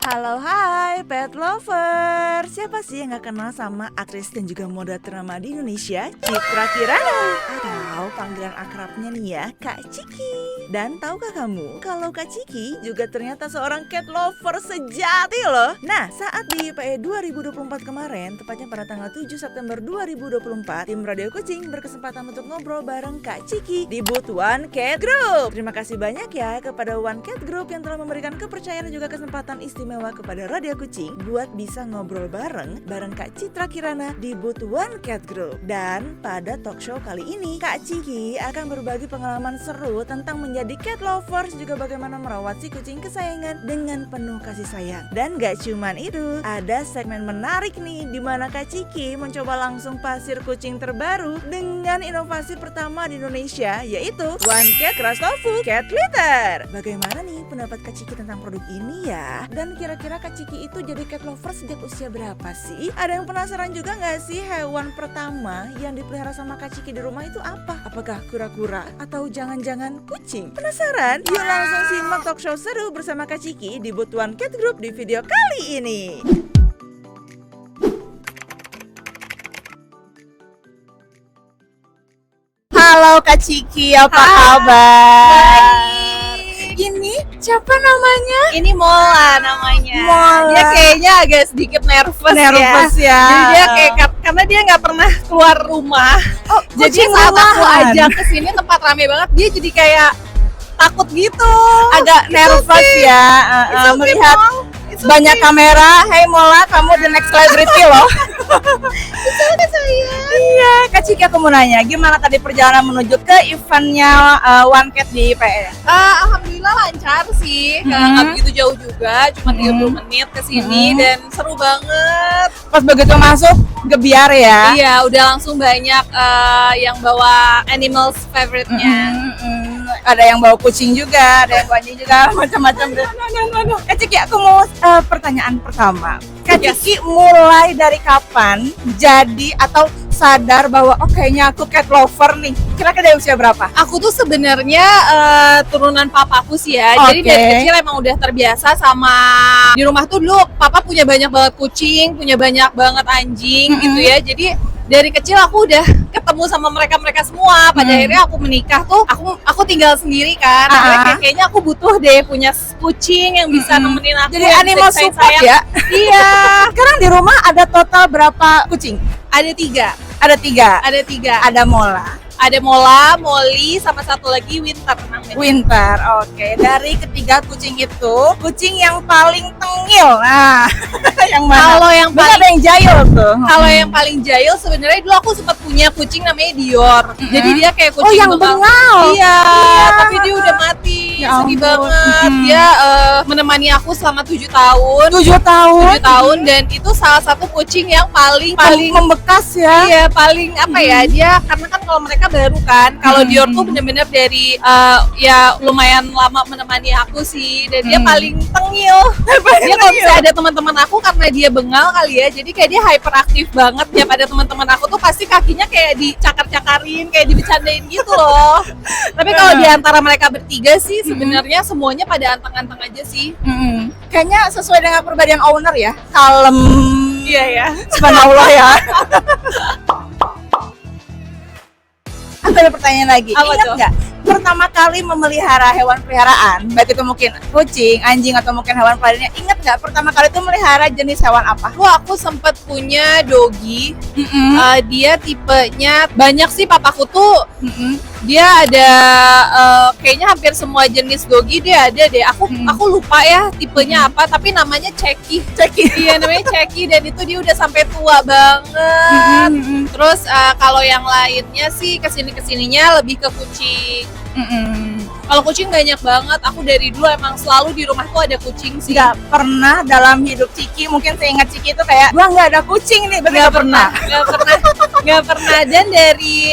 Halo hai pet lover. Siapa sih yang gak kenal sama aktris dan juga model ternama di Indonesia, Citra Kirana, atau panggilan akrabnya nih ya, Kak Ciki. Dan tahukah kamu kalau Kak Ciki juga ternyata seorang cat lover sejati loh. Nah, saat di IPE 2024 kemarin, tepatnya pada tanggal 7 September 2024, tim Radio Kucing berkesempatan untuk ngobrol bareng Kak Ciki di booth One Cat Group. Terima kasih banyak ya kepada One Cat Group yang telah memberikan kepercayaan dan juga kesempatan istimewa kepada Radio Kucing buat bisa ngobrol bareng Kak Citra Kirana di booth One Cat Group. Dan pada talk show kali ini, Kak Ciki akan berbagi pengalaman seru tentang menjadi cat lovers, juga bagaimana merawat si kucing kesayangan dengan penuh kasih sayang. Dan gak cuman itu, ada segmen menarik nih di mana Kak Ciki mencoba langsung pasir kucing terbaru dengan inovasi pertama di Indonesia, yaitu One Cat Crush Tofu Cat Litter. Bagaimana nih pendapat Kak Ciki tentang produk ini ya? Dan kira-kira Kak Ciki itu jadi cat lover sejak usia berapa sih? Ada yang penasaran juga gak sih hewan pertama yang dipelihara sama Kak Ciki di rumah itu apa? Apakah kura-kura atau jangan-jangan kucing? Penasaran? Yuk langsung simak talk show seru bersama Kak Ciki di booth One Cat Group di video kali ini. Halo Kak Ciki, apa kabar? Ini siapa namanya? Ini Mola namanya. Mola. Dia kayaknya agak sedikit nervous ya. Jadi dia kayak karena dia nggak pernah keluar rumah. Oh, Jadi saat aku ajak ke sini tempat rame banget, dia jadi kayak takut gitu. Agak nervous ya melihat banyak kamera. Hey Mola, kamu the next celebrity loh. Iya, Kak Ciki aku mau nanya, gimana tadi perjalanan menuju ke eventnya One Cat di IPE? Alhamdulillah lancar sih, nggak begitu jauh juga, cuma 30 menit ke sini dan seru banget. Pas begitu masuk gebiar ya? Iya, udah langsung banyak yang bawa animals favorite-nya. Ada yang bawa kucing juga, ada yang bawa anjing juga, macam-macam deh. Kak Ciki, aku mau pertanyaan pertama. Kak Ciki mulai dari kapan jadi atau sadar bahwa kayaknya aku cat lover nih? Kira-kira dari usia berapa? Aku tuh sebenarnya turunan papaku sih ya. Jadi dari kecil emang udah terbiasa sama, di rumah tuh dulu papa punya banyak banget kucing, punya banyak banget anjing gitu ya. Jadi dari kecil aku udah ketemu sama mereka semua. Pada akhirnya aku menikah tuh, aku tinggal sendiri kan. Akhirnya kayaknya aku butuh deh punya kucing yang bisa nemenin aku. Jadi animal support ya? Iya. Sekarang di rumah ada total berapa kucing? Ada tiga. Ada Mola, Molly, sama satu lagi Winter namanya. Winter, oke. Dari ketiga kucing itu, kucing yang paling tengil, nah, yang mana? Kalau yang paling ada yang jahil tuh. Kalau yang paling jahil sebenarnya dulu aku sempat punya kucing namanya Dior. Jadi dia kayak kucing yang bengal. Iya, tapi dia udah mati. Ya sedih ampun. banget. Dia menemani aku selama 7 tahun. 7 tahun. 7 tahun dan itu salah satu kucing yang paling membekas ya. Iya, paling apa ya? Dia karena kan kalau mereka baru kan. Kalau Dior tuh bener-bener dari ya lumayan lama menemani aku sih, dan dia paling tengil. Dia kalau misalnya ada teman-teman aku, karena dia bengal kali ya, jadi kayak dia hyperaktif banget ya. Pada teman-teman aku tuh pasti kakinya kayak dicakar-cakarin, kayak dibecandain gitu loh. Tapi kalau di antara mereka bertiga sih sebenarnya semuanya pada anteng-anteng aja sih. Kayaknya sesuai dengan perbedaan owner ya, kalem. Iya ya. Subhanallah ya. Aku ada pertanyaan lagi. Apa Ingat tuh? nggak pertama kali memelihara hewan peliharaan, baik itu mungkin kucing, anjing atau mungkin hewan lainnya? Ingat nggak pertama kali itu melihara jenis hewan apa? Aku sempat punya doggy. Dia tipenya banyak sih, papaku tuh dia ada kayaknya hampir semua jenis doggy dia ada deh. Aku lupa ya tipenya apa, tapi namanya Ceki. Iya, namanya Ceki, dan itu dia udah sampai tua banget. Terus kalau yang lainnya sih kesininya lebih ke kucing. Kalau kucing banyak banget. Aku dari dulu emang selalu di rumah tuh ada kucing sih. Gak pernah dalam hidup Ciki, mungkin saya ingat Ciki itu kayak gua nggak ada kucing nih, Nggak pernah. Dan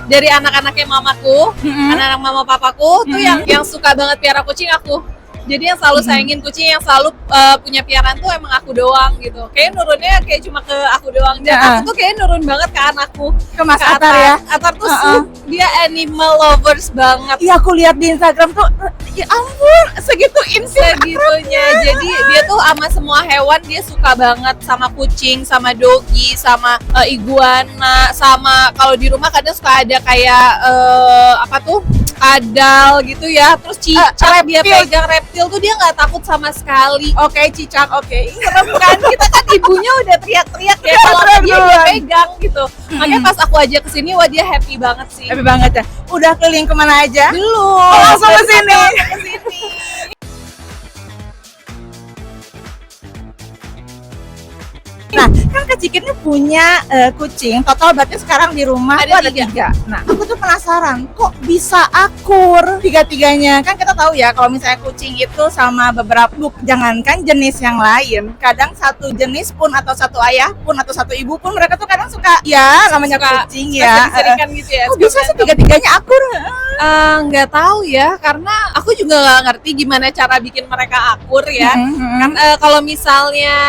dari anak-anaknya mamaku, anak-anak mama papaku tuh yang suka banget piara kucing aku. Jadi yang selalu sayangin kucing, yang selalu punya piaraan tuh emang aku doang gitu. Kayak nurunnya kayak cuma ke aku doang. Dan aku tuh kayak nurun banget ke anakku. Ke Mas Ke Atar ya. Atar tuh dia animal lovers banget. Iya, aku lihat di Instagram tuh, ya ampun, segitu Segitunya. Jadi dia tuh sama semua hewan dia suka banget, sama kucing, sama dogi, sama iguana, sama kalau di rumah kadang suka ada kayak apa tuh? Kadal gitu ya, terus cicak dia pegang reptil tuh dia nggak takut sama sekali. Oke, cicak, oke. Serem kan, kita kan ibunya udah teriak-teriak ya kalau dia pegang gitu. Makanya pas aku ajak kesini, wah dia happy banget sih. Happy banget ya. Udah keliling kemana aja? Belum. Langsung ke sini. Nah, kan Kak Ciki ini punya kucing, total berarti sekarang di rumah Ada tuh ada 3. Nah, aku tuh penasaran, kok bisa akur 3-tiganya? Kan kita tahu ya, kalau misalnya kucing itu sama beberapa, jangankan jenis yang lain, kadang satu jenis pun atau satu ayah pun atau satu ibu pun mereka tuh kadang suka, ya namanya kucing ya. Sering-seringan gitu ya. Kok bisa sih 3-tiganya akur? Nggak tahu ya, karena aku juga nggak ngerti gimana cara bikin mereka akur ya. Kan kalau misalnya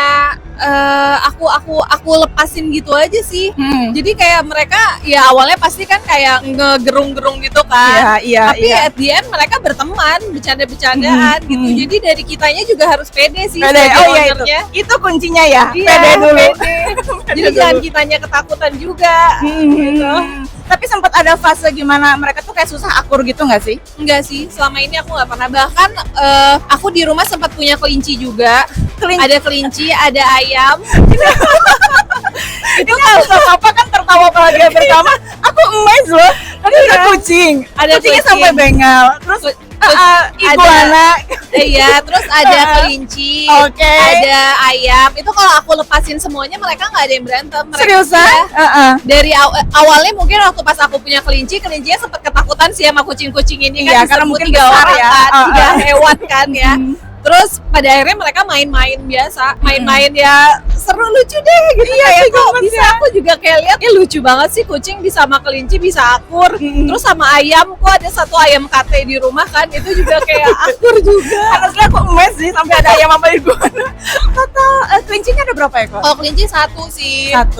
aku lepasin gitu aja sih. Jadi kayak mereka ya awalnya pasti kan kayak ngegerung-gerung gitu kan. Iya. Tapi at the end mereka berteman, bercanda-bercandaan gitu. Jadi dari kitanya juga harus pede sih. Pede. Sebagai Oh iya ownernya. itu kuncinya ya. Iya, Pede dulu. pede. Jadi jangan kitanya ketakutan juga. Gitu. Tapi sempat ada fase gimana mereka tuh kayak susah akur gitu nggak sih? Enggak sih, selama ini aku nggak pernah. Bahkan aku di rumah sempat punya kelinci juga. Ada kelinci, ada ayam. Itu kalau apa kan tertawa kalau dia bersama. Aku amazed loh. Tadi ada kucing. Ada Kucingnya kucing. sampai bengal. Terus iguana. Iya, terus ada kelinci, Oke. ada ayam. Itu kalau aku lepasin semuanya mereka nggak ada yang berantem. Mereka, Seriusan? ya, dari awalnya mungkin waktu pas aku punya kelincinya sempat ketakutan sih sama kucing-kucing ini Iya, kan karena disebut mungkin 3 besar orang ya. kan, 3 hewan kan ya. Terus pada akhirnya mereka main-main biasa, main-main ya seru lucu deh gitu. Iya, Kayak kok gemes bisa ya. aku juga kayak lihat ya lucu banget sih kucing bisa sama kelinci bisa akur. Terus sama ayam, kok ada satu ayam kate di rumah kan itu juga kayak akur juga. Honestly aku amazed sih sampai ada ayam sama iguana. Total kelincinya ada berapa ekor? Kalau kelinci 1 sih. 1.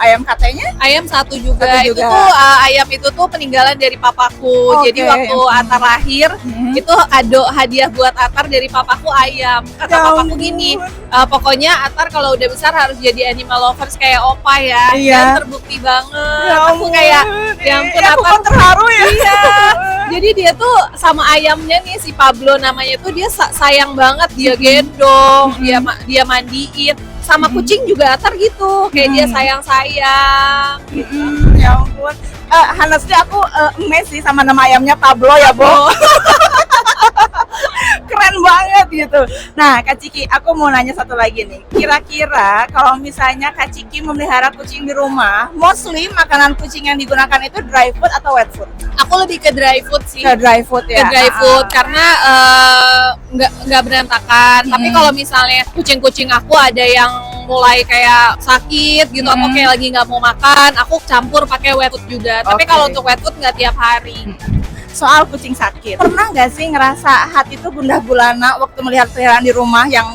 Ayam katanya? Ayam 1 juga. Satu Itu juga. tuh ayam itu tuh peninggalan dari papaku. Oke. Jadi waktu Atar lahir itu kado hadiah buat Atar dari papaku ayam. Kata Ya papaku gini, pokoknya Atar kalau udah besar harus jadi animal lovers kayak opa ya. Iya. Dan terbukti banget. Ya Aku kayak ya ampun aku Atar kok terharu ya. Iya. Jadi dia tuh sama ayamnya nih si Pablo namanya tuh dia sayang banget, dia gendong, dia mandiin. Sama kucing juga Atar gitu, kayak dia sayang-sayang gitu. Ya ampun. Honestly aku amazed sih sama nama ayamnya Pablo ya, Bo. Keren banget gitu. Nah, Kak Ciki, aku mau nanya satu lagi nih. Kira-kira kalau misalnya Kak Ciki memelihara kucing di rumah, mostly makanan kucing yang digunakan itu dry food atau wet food? Aku lebih ke dry food sih. Ke dry food Ke ya. dry food karena nggak berantakan. Tapi kalau misalnya kucing-kucing aku ada yang mulai kayak sakit gitu atau kayak lagi nggak mau makan, aku campur pakai wet food juga. Tapi Oke. kalau untuk wet food nggak tiap hari. Soal kucing sakit, pernah nggak sih ngerasa hati itu gundah gulana waktu melihat peliharaan di rumah yang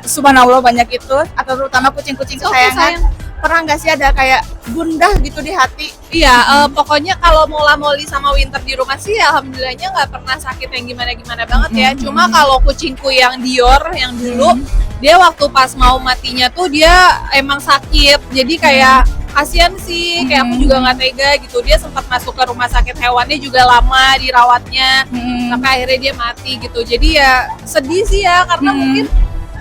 subhanallah banyak itu, atau terutama kucing-kucing Oke, kesayangan? Pernah nggak sih ada kayak gundah gitu di hati? Iya, pokoknya kalau mola-moli sama Winter di rumah sih alhamdulillahnya nggak pernah sakit yang gimana-gimana banget ya. Cuma kalau kucingku yang Dior yang dulu, dia waktu pas mau matinya tuh dia emang sakit. Jadi kayak kasihan sih, kayak aku juga nggak tega gitu. Dia sempat masuk ke rumah sakit hewannya juga lama dirawatnya, sampai akhirnya dia mati gitu. Jadi ya sedih sih ya, karena mungkin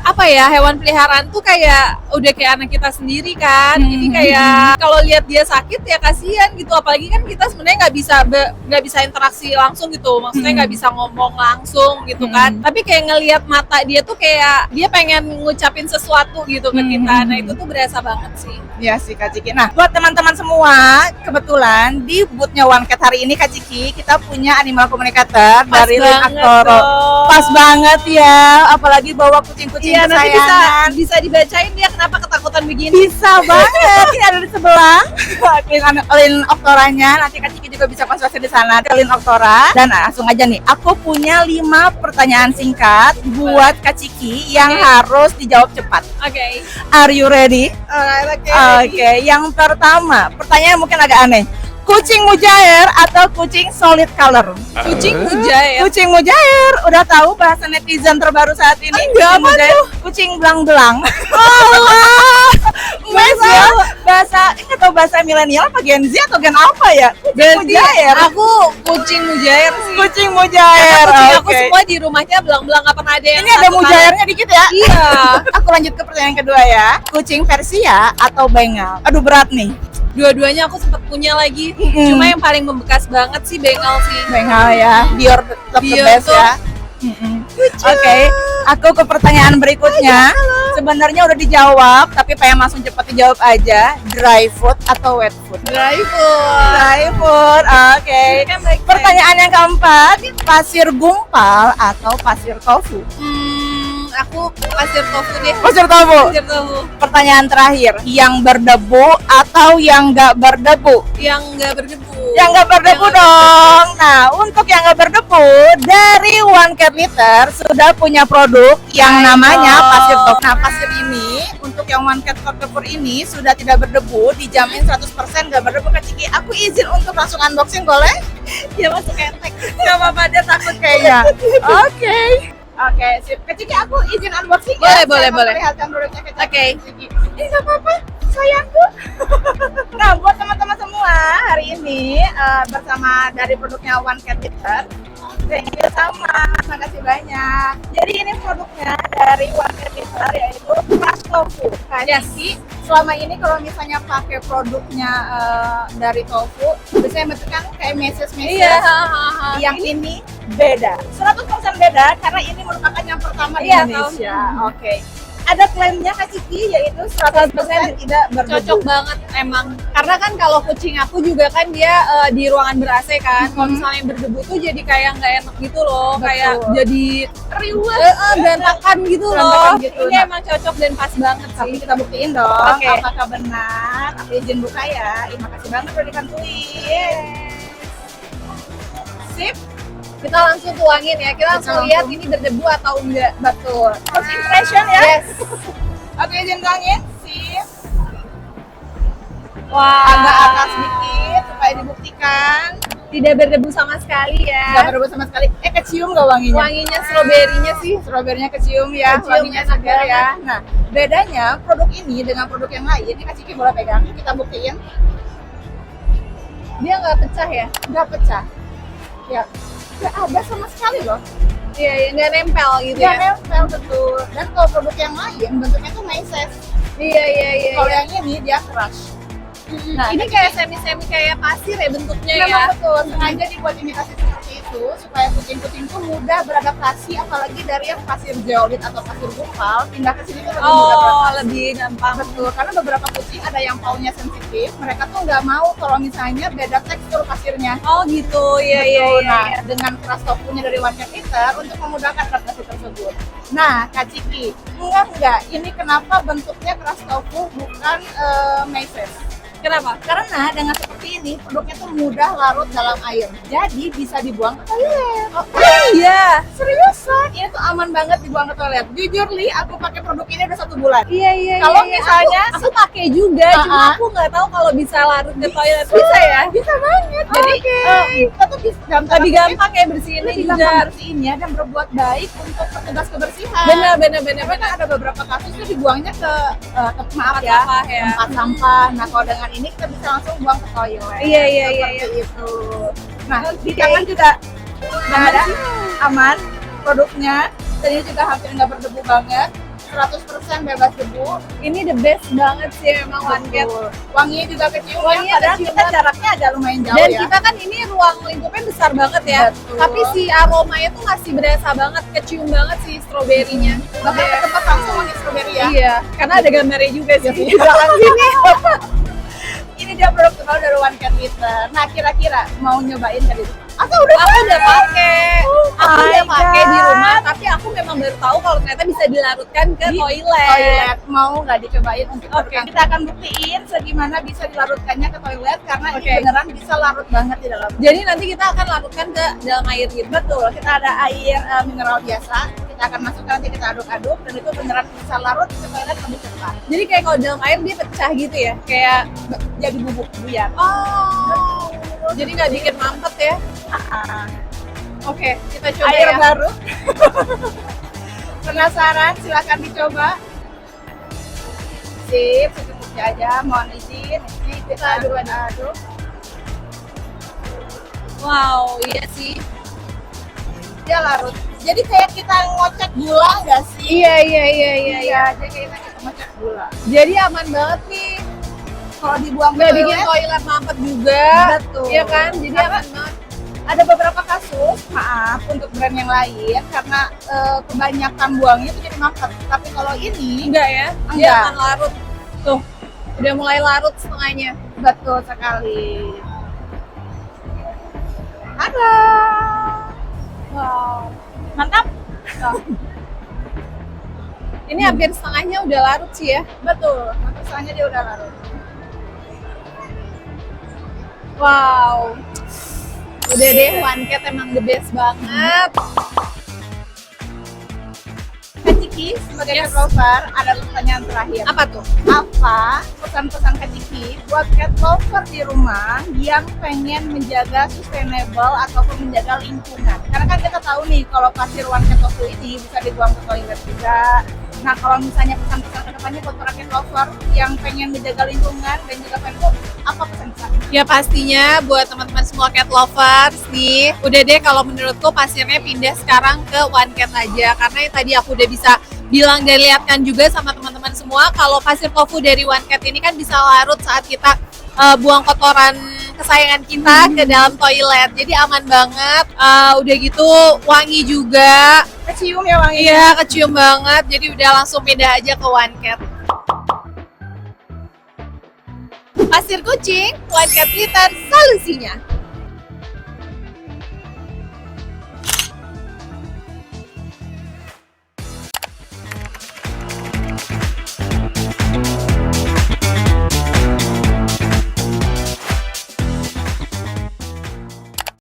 apa ya, hewan peliharaan tuh kayak udah kayak anak kita sendiri kan. Jadi kayak kalau lihat dia sakit ya kasihan gitu, apalagi kan kita sebenarnya nggak bisa interaksi langsung gitu, maksudnya nggak bisa ngomong langsung gitu kan. Tapi kayak ngelihat mata dia tuh kayak dia pengen ngucapin sesuatu gitu ke kita. Nah itu tuh berasa banget sih. Ya sih Kak Ciki. Nah, buat teman-teman semua, kebetulan di boothnya One Cat hari ini Kak Ciki, kita punya animal communicator dari Lin Aktoro. Pas banget ya, apalagi bawa kucing-kucing Iya, nanti kesayangan. bisa dibacain dia kenapa ketakutan begini. Bisa banget, ini ada di sebelah. Lin Oktoranya, nanti Kak Ciki juga bisa konsultasi di sana, Lin Oktora. Dan langsung aja nih, aku punya 5 pertanyaan singkat buat Kak Ciki yang Oke. harus dijawab cepat. Oke. Are you ready? Alright, Oke, yang pertama, pertanyaan mungkin agak aneh. Kucing mujair atau kucing solid color? Kucing mujair. Kucing mujair, udah tahu bahasa netizen terbaru saat ini? Enggak, Kucing mujair, kucing belang-belang. Allah, Mas ya, bahasa ini atau bahasa milenial apa Gen Z atau Gen apa ya? Kucing mujair. Aku kucing mujair sih. Kucing mujair. Kucing aku Oke. semua di rumahnya belang-belang, nggak pernah ada yang Ini ada satu mujairnya dikit ya. Iya. Aku lanjut ke pertanyaan kedua ya. Kucing Persia atau Bengal? Aduh berat nih. Dua-duanya aku sempat punya lagi. Mm-mm. Cuma yang paling membekas banget sih Bengal sih. Bengal ya. Biar tetap the Biar best tuh. ya. Oke, aku ke pertanyaan berikutnya. Sebenarnya udah dijawab, tapi pengen langsung cepat dijawab aja. Dry food atau wet food? Dry food. Dry food. Oke. Kan baik. Pertanyaan yang keempat, pasir gumpal atau pasir tofu? Aku pasir tofu deh. Pasir tofu. Pasir tofu. Pertanyaan terakhir, yang berdebu atau yang nggak berdebu? Yang nggak berdebu. Yang nggak berdebu Yang nggak dong. Nah, untuk yang nggak berdebu, dari One Cat Litter sudah punya produk yang Ayo. namanya pasir tofu. Nah, pasir ini untuk yang One Cat Litter ini sudah tidak berdebu, dijamin 100% nggak berdebu. Kak Ciki, aku izin untuk langsung unboxing boleh? Ya masuk ketek. Nggak apa-apa, dia takut kayaknya. Oke. Oke, sip. Kak Ciki, aku izin unboxing Boleh, ya. boleh, Saya boleh. memperlihatkan produknya ke Oke. Ciki. Ini nggak apa-apa, sayangku. Nah, buat teman-teman semua, hari ini bersama dari produknya One Cat Litter. Thank you sama, makasih banyak. Jadi ini produknya dari One Cat Litter yaitu Crush Tofu. Kak Ciki, selama ini kalau misalnya pakai produknya dari tofu, biasanya bentukkan kayak meses-meses. Iya. Yang ini beda, 100% beda karena ini merupakan yang pertama di Iya, Indonesia. Oke. Ada klaimnya Kak Ciki yaitu 100% tidak berdebu. Cocok banget emang. Karena kan kalau kucing aku juga kan dia di ruangan ber-AC kan. Kalau misalnya berdebu tuh jadi kayak nggak enak gitu loh. Betul. Kayak jadi riuh, berantakan gitu Berantakan loh. gitu. Ini Nah, emang cocok dan pas banget tapi sih. kita buktiin dong Oke. apakah benar. Aku izin buka ya. Terima kasih banget udah dibantuin. Sip. Kita langsung tuangin ya. Kita langsung lihat langsung. ini berdebu atau enggak. Betul. First impression ya. Yes. Oke, izin tuangin. Sip. Wah. Agak atas dikit supaya dibuktikan. Tidak berdebu sama sekali Nggak ya. berdebu sama sekali. Kecium nggak wanginya? Wanginya stroberinya sih. Stroberinya kecium ya, Kecium, wanginya enak segar ya. banget. Nah, bedanya produk ini dengan produk yang lain, ini Kak Ciki boleh pegang, kita buktiin, Dia nggak pecah ya. nggak pecah. Ya, nggak ada sama sekali loh. Iya, ya, nggak nempel gitu Nggak ya. nempel betul. Dan kalau produk yang lain bentuknya tuh meses. Iya, iya, iya. Kalau iya. yang ini dia crush. Nah, Ini kayak semi-semi kayak pasir ya bentuknya ya. memang betul, sengaja dibuat imitasi seperti itu supaya kucing-kucing tuh mudah beradaptasi, apalagi dari yang pasir zeolit atau pasir gumpal pindah ke sini tuh lebih mudah Oh, beradaptasi. lebih gampang. Betul, karena beberapa kucing ada yang paunya sensitif, mereka tuh nggak mau kalau misalnya beda tekstur pasirnya. Oh gitu, iya iya Betul. iya. Nah, iya. dengan keras tofunya dari One Cat Litter untuk memudahkan adaptasi tersebut. Nah, Kak Ciki, enggak, ini kenapa bentuknya keras tofu bukan meses? Kenapa? Karena dengan seperti ini produknya tuh mudah larut dalam air, jadi bisa dibuang ke toilet. Oh iya. Seriusan, ini tuh aman banget dibuang ke toilet. Jujur Li, aku pakai produk ini udah 1 bulan. Iya iya. Kalau iya. misalnya aku pakai juga, cuma Uh-uh. aku nggak tahu kalau bisa larut ke toilet. Bisa ya? Bisa banget. Jadi kita tuh bisa Lebih gampang ya bersihinnya lebih juga. gampang bersihinnya dan berbuat baik untuk petugas kebersihan. Benar benar benar Karena benar. kan ada beberapa kasus tuh dibuangnya ke maaf Tempat ya, sampah ya. tempat sampah. Nah, kalau dengan ini kita bisa langsung buang ke toilet. Iya iya iya. iya. Seperti itu. Nah, di Oke. tangan juga nggak Aman ada, sih. aman produknya. Dan ini juga hampir nggak berdebu banget. 100% bebas debu. Ini the best banget sih emang One Cat. Betul. Wanginya juga kecium ya, Wanginya padahal kecium kita banget. jaraknya agak lumayan jauh Dan ya. kita kan ini ruang lingkupnya besar banget ya. Betul. Tapi si aromanya tuh masih berasa banget, kecium banget si stroberinya. Bahkan ke tempat langsung wangi stroberi ya. Iya, karena ada gambarnya juga sih. Di belakang sini. Ini dia produk terbaru dari One Cat Litter. Nah, kira-kira mau nyobain tadi? Atau udah Aku udah pakai. Aku my udah pakai di God. rumah, tapi aku memang baru tahu kalau ternyata bisa dilarutkan ke Di toilet. toilet. Mau nggak dicobain untuk Oke. larutkan? Kita akan buktiin segimana bisa dilarutkannya ke toilet karena Oke. ini beneran bisa larut banget di dalam. Jadi nanti kita akan larutkan ke dalam air gitu. Betul, kita ada air mineral biasa, kita akan masukkan, nanti kita aduk-aduk dan itu beneran bisa larut ke toilet lebih cepat. Jadi kayak kalau dalam air dia pecah gitu ya, kayak Jadi bubuk buyar. oh. Jadi nggak bikin mampet ya. Ah, Oke, kita coba air ya. baru. Penasaran? Silahkan dicoba. Sip, secukupnya aja. Mohon izin. Ini kita aduk-aduk. Wow, iya sih. Dia larut. Jadi kayak kita ngocek gula nggak sih? Iya. Jadi kayak kita ngocek gula. Jadi aman banget nih. Kalau dibuang ke Nggak bikin toilet, toilet mampet juga. betul. Iya kan? Jadi Karena aman banget. ada beberapa kasus, maaf untuk brand yang lain, karena kebanyakan buangnya itu jadi mampet. Tapi kalau ini, Enggak ya? Dia Enggak. akan larut. Tuh, udah mulai larut setengahnya. betul sekali. Ada. Wow. Mantap. Ini hampir setengahnya udah larut sih ya. Betul. Maksudnya dia udah larut. Wow. Udah deh, One Cat emang the best banget. Kak Ciki, sebagai Yes. cat lover, ada pertanyaan terakhir. Apa tuh? Apa pesan-pesan Kak Ciki buat cat lover di rumah yang pengen menjaga sustainable ataupun menjaga lingkungan? Karena kan kita tahu nih kalau pasir One Cat Tofu ini bisa dibuang ke toilet juga. Nah, kalau misalnya pesan-pesan kedepannya buat para cat lover yang pengen menjaga lingkungan dan juga pengen apa pesan-pesan? Ya pastinya buat teman-teman semua cat lovers nih, udah deh kalau menurutku pasirnya pindah sekarang ke One Cat aja. Karena yang tadi aku udah bisa bilang dan lihatkan juga sama teman-teman semua kalau pasir tofu dari One Cat ini kan bisa larut saat kita buang kotoran kesayangan kita ke dalam toilet. Jadi aman banget. Udah gitu wangi juga. Kecium ya wanginya? Iya, kecium banget. Jadi udah langsung pindah aja ke One Cat. Pasir kucing, One Cat Litter solusinya.